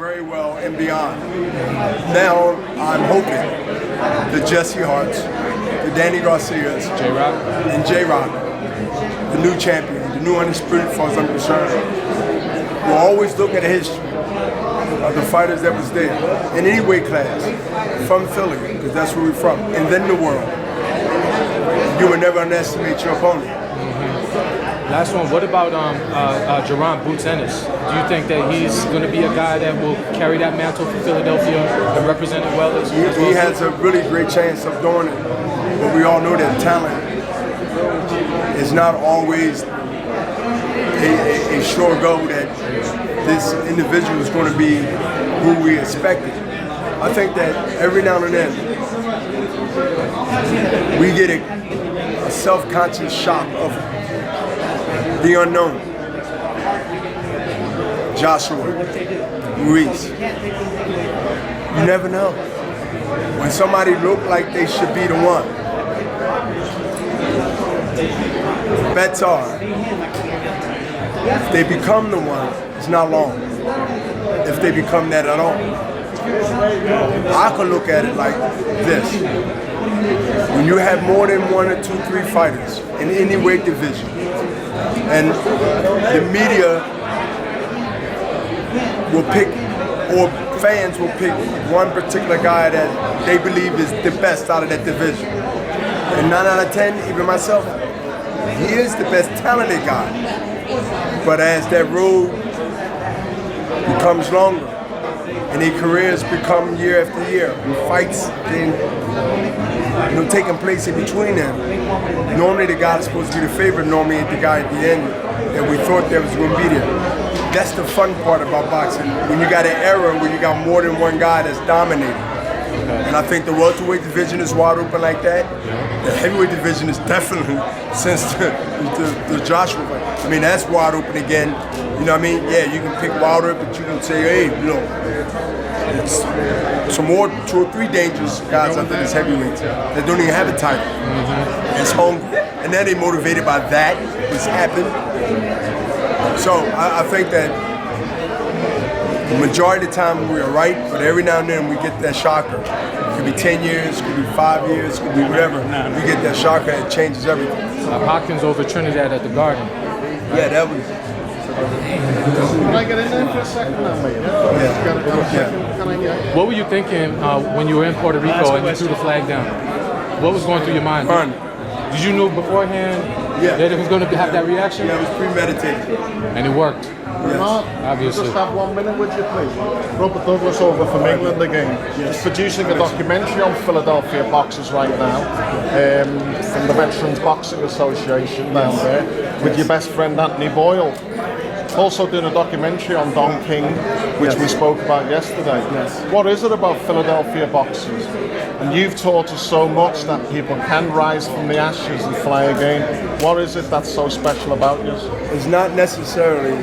very well and beyond. Now I'm hoping the Jesse Harts, the Danny Garcias, J-Rock, and J-Rock, the new champion, the new undisputed, as far as I'm concerned, will always look at the history of the fighters that was there in any weight class from Philly, because that's where we're from, and then the world. You would never underestimate your opponent. Last one, what about Jaron Boots Ennis? Do you think that he's going to be a guy that will carry that mantle for Philadelphia and represent it well? He has a really great chance of doing it, but we all know that talent is not always a sure go that this individual is going to be who we expected. I think that every now and then we get a self-conscious shock of the unknown. Joshua, Ruiz. You never know. When somebody look like they should be the one, bets are, if they become the one, it's not long. If they become that at all. I could look at it like this. When you have more than 1 or 2, 3 fighters in any weight division, and the media will pick, or fans will pick one particular guy that they believe is the best out of that division. And 9 out of 10, even myself, he is the best talented guy. But as that road becomes longer, and their careers become year after year, and fights then taking place in between them. Normally the guy that's supposed to be the favorite normally ain't the guy at the end that we thought that was going to be there. That's the fun part about boxing, when you got an era where you got more than one guy that's dominating. And I think the welterweight division is wide open like that. The heavyweight division is definitely, since the Joshua fight, I mean, that's wide open again. You know what I mean? Yeah, you can pick Wilder, but you can say, hey, it's some more 2 or 3 dangerous guys under this heavyweight that don't even have a title. It's hungry. And then they motivated by that, what's happened. So I think that the majority of the time we are right, but every now and then we get that shocker. It could be 10 years, it could be 5 years, it could be whatever. We get that shocker and it changes everything. Hopkins over Trinidad at the Garden. Yeah, that was. Can I get in there for a second now, mate? Yeah. What were you thinking when you were in Puerto Rico and you threw the flag down? What was going through your mind? Fun. Did you know beforehand that it was going to have that reaction? Yeah, it was premeditated. And it worked. Yes. Mark, obviously. Just have 1 minute, would you please? Robert Douglas over from England again. He's producing a documentary on Philadelphia boxers right now, from the Veterans Boxing Association down there, with your best friend Anthony Boyle. Also doing a documentary on Don King, which we spoke about yesterday. Yes. What is it about Philadelphia boxers? And you've taught us so much that people can rise from the ashes and fly again. What is it that's so special about you? It's not necessarily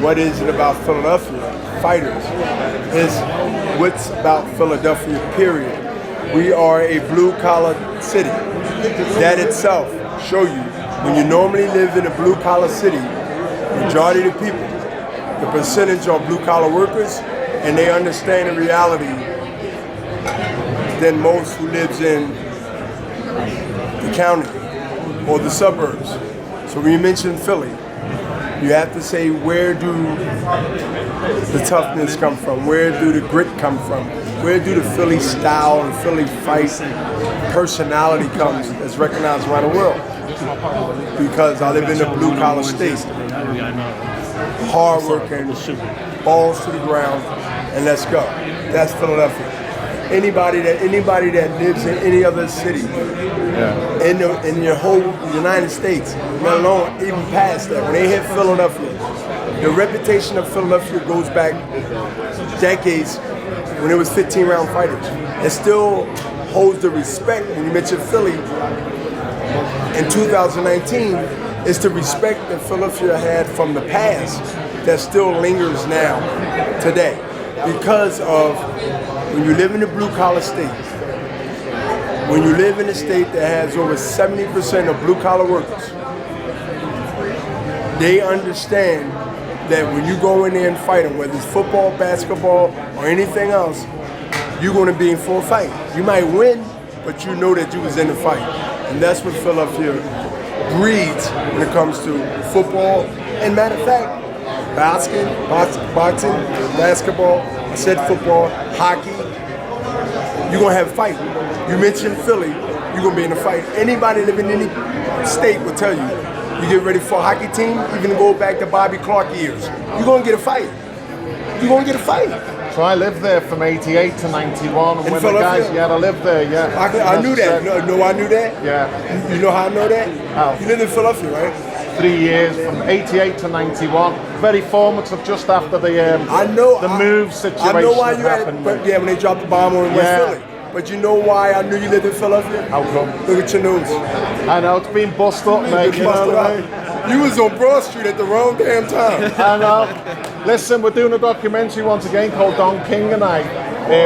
what is it about Philadelphia fighters. It's what's about Philadelphia, period. We are a blue-collar city. That itself show you, when you normally live in a blue-collar city, majority of the people, the percentage are blue-collar workers, and they understand the reality than most who lives in the county or the suburbs. So when you mention Philly, you have to say, where do the toughness come from? Where do the grit come from? Where do the Philly style and Philly fight personality comes that's recognized around the world? Because I live in a blue-collar state. Hard working, balls to the ground, and let's go. That's Philadelphia. Anybody that lives in any other city in the whole United States, let alone even past that, when they hit Philadelphia, the reputation of Philadelphia goes back decades when it was 15-round fighters. It still holds the respect when you mention Philly. In 2019, it's the respect that Philadelphia had from the past that still lingers now, today. Because of when you live in a blue-collar state, when you live in a state that has over 70% of blue-collar workers, they understand that when you go in there and fight them, whether it's football, basketball, or anything else, you're going to be in for a fight. You might win, but you know that you was in the fight. And that's what Philadelphia breeds when it comes to football. And matter of fact, boxing, basketball, I said football, hockey, you're going to have a fight. You mentioned Philly, you're going to be in a fight. Anybody living in any state will tell you, you get ready for a hockey team, even go back to Bobby Clark years, you're going to get a fight. You're going to get a fight. So I lived there from 88 to 91, and In when the guys, I lived there, yeah. I knew that. No, I knew that? Yeah. You know how I know that? How? You lived in Philadelphia, right? 3 years, from 88 to 91. Very formative, just after the move situation I know why you happened. but yeah, when they dropped the bomb on West Philly. But you know why I knew you lived in Philadelphia? How come? Look at your news. I know, it's been bust up, mate. You know what I mean? You was on Broad Street at the wrong damn time. I know. Listen, we're doing a documentary once again called Don King and I,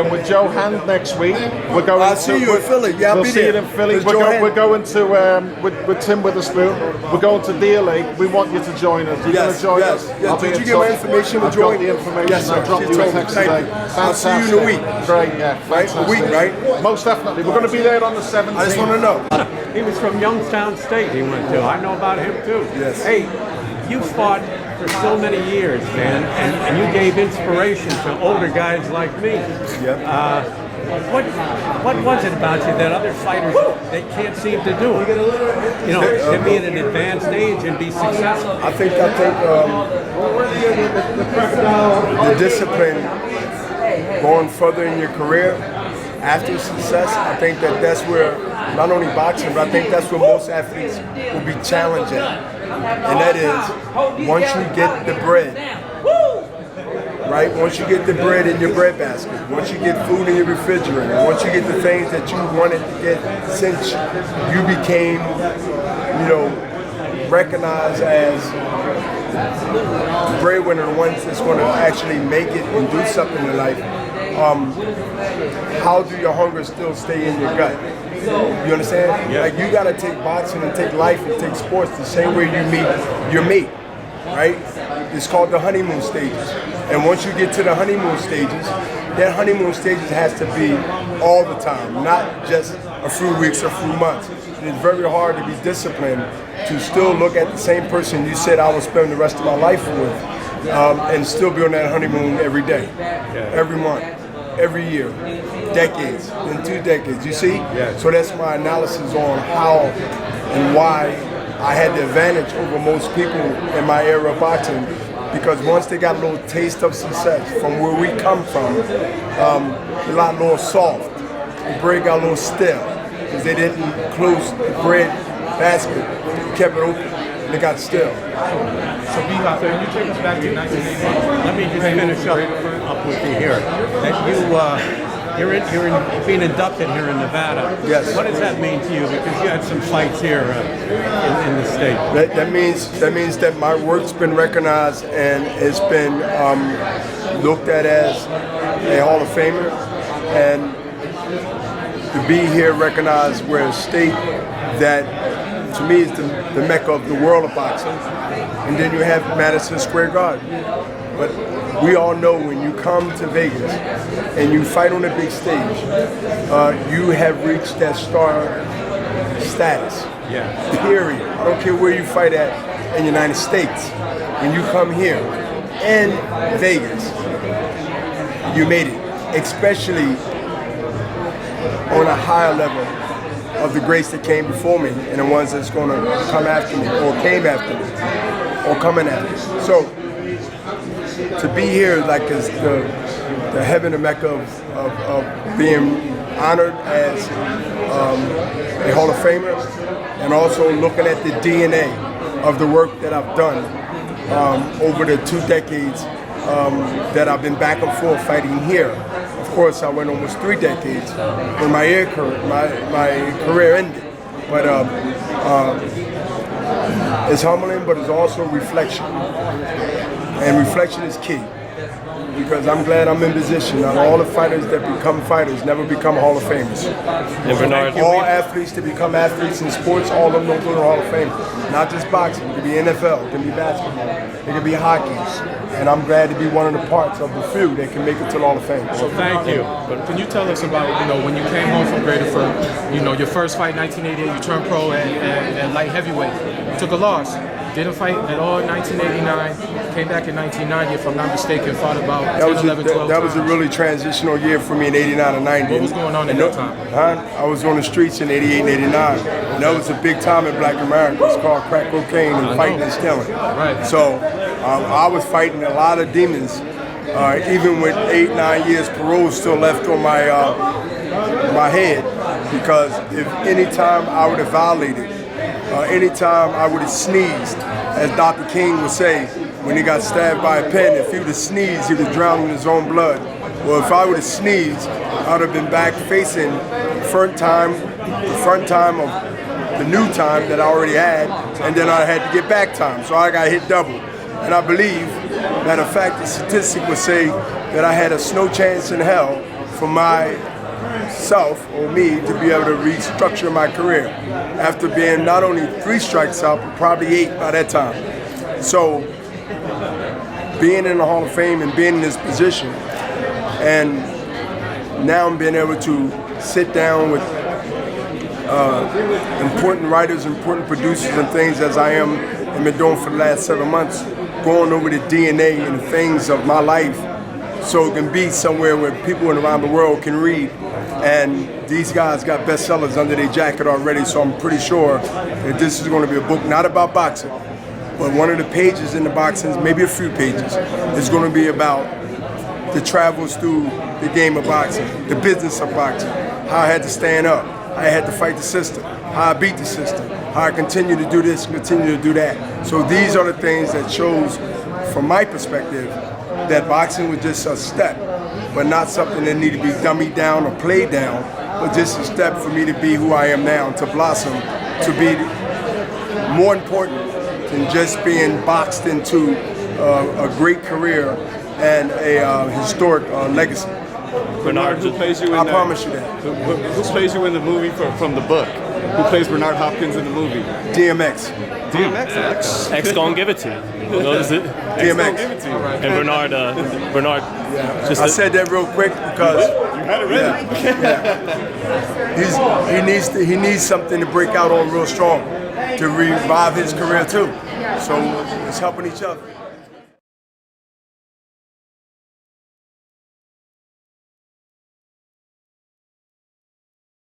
with Joe Hand next week. We're going. I'll see you in Philly. Yeah, I'll we'll be see there. you in Philly. With Joe We're going to with Tim Witherspoon. We're going to Deer Lake. We want you to join us. You're going to join us. Yes. Did you get my information to I've join? got the information. Yes, sir. I dropped you a text today. I'll see you in a week. Great, yeah. Right? A week, right? Most definitely. We're going to be there on the 17th. I just want to know. He was from Youngstown State, he went to. I know about him too. Yes. Hey, you fought for so many years, man, and you gave inspiration to older guys like me. Yep. What was it about you that other fighters they can't seem to do? You know, to be at an advanced age and be successful. I think the discipline going further in your career after success, I think that's where not only boxing, but I think that's where most athletes will be challenged at. And that is, once you get the bread, right? Once you get the bread in your bread basket, once you get food in your refrigerator, once you get the things that you wanted to get since you became, recognized as the breadwinner, the ones that's going to actually make it and do something in life, how do your hunger still stay in your gut? You understand? Yeah. Like, you got to take boxing and take life and take sports the same way you meet your mate, right? It's called the honeymoon stages. And once you get to the honeymoon stages, that honeymoon stages has to be all the time, not just a few weeks or a few months. And it's very hard to be disciplined to still look at the same person you said I would spend the rest of my life with, and still be on that honeymoon every day, every month, every year, decades, then 2 decades, you see? Yes. So that's my analysis on how and why I had the advantage over most people in my era of boxing, because once they got a little taste of success from where we come from, a lot more soft. The bread got a little stale because they didn't close the bread basket, kept it open, and it got stale. So, Beaver, you take us back to 1981. Let me just finish up with you here. That you're being inducted here in Nevada. Yes. What does that mean to you? Because you had some fights here in the state. That means that my work's been recognized and it's been looked at as a Hall of Famer, and to be here recognized, we're a state that to me is the mecca of the world of boxing, and then you have Madison Square Garden. But we all know when you come to Vegas and you fight on the big stage, you have reached that star status. Yeah. Period. I don't care where you fight at in the United States. When you come here in Vegas, you made it. Especially on a higher level of the greats that came before me and the ones that's going to come after me or came after me or coming after me. So to be here like is the heaven and mecca of being honored as a Hall of Famer, and also looking at the DNA of the work that I've done over the 2 decades that I've been back and forth fighting here. Of course, I went almost 3 decades when my career ended. But it's humbling, but it's also reflection. And reflection is key. because I'm glad I'm in position. Not all the fighters that become fighters never become Hall of Famers. And Bernard, All athletes to become athletes in sports, all of them don't go to the Hall of Fame. Not just boxing, it could be NFL, it can be basketball, it could be hockey. And I'm glad to be one of the parts of the few that can make it to the Hall of Fame. So thank you. But can you tell us about, when you came home from Graterford, your first fight in 1988, you turned pro at light heavyweight. You took a loss. Didn't fight at all in 1989. Came back in 1990, if I'm not mistaken, fought about 10, 11, 12 That was a times. really transitional year for me in 89 and 90. What was going on at that time? I was on the streets in 88 and 89. And that was a big time in Black America. It's called crack cocaine and fighting and stealing. Right. So I was fighting a lot of demons. Even with 8, 9 years parole still left on my head. Because if any time I would have violated, anytime I would have sneezed, as Dr. King would say, when he got stabbed by a pen, if he would have sneezed, he would have drowned in his own blood. Well, if I would have sneezed, I would have been back facing the front time of the new time that I already had, and then I had to get back time, so I got hit double. And I believe, matter of fact, the statistic would say that I had a no chance in hell for myself or me to be able to restructure my career after being not only 3 strikes out, but probably 8 by that time. So being in the Hall of Fame and being in this position, and now I'm being able to sit down with important writers, important producers and things as I am and been doing for the last 7 months, going over the DNA and the things of my life so it can be somewhere where people around the world can read. And these guys got bestsellers under their jacket already, so I'm pretty sure that this is going to be a book not about boxing, but one of the pages in the boxing, maybe a few pages, is going to be about the travels through the game of boxing, the business of boxing, how I had to stand up, how I had to fight the system, how I beat the system, how I continue to do this and continue to do that. So these are the things that shows, from my perspective, that boxing was just a step, but not something that needed to be dummied down or played down, but just a step for me to be who I am now, to blossom, to be more important than just being boxed into a great career and a historic legacy. Bernard, Who plays you in I promise you that. Who plays you in the movie from the book? Who plays Bernard Hopkins in the movie? DMX. DMX. X gonna give it to you. Notice it? DMX. Give it to you. And Bernard, just I said that real quick because You had it ready. he needs something to break out on real strong to revive his career too. So it's helping each other.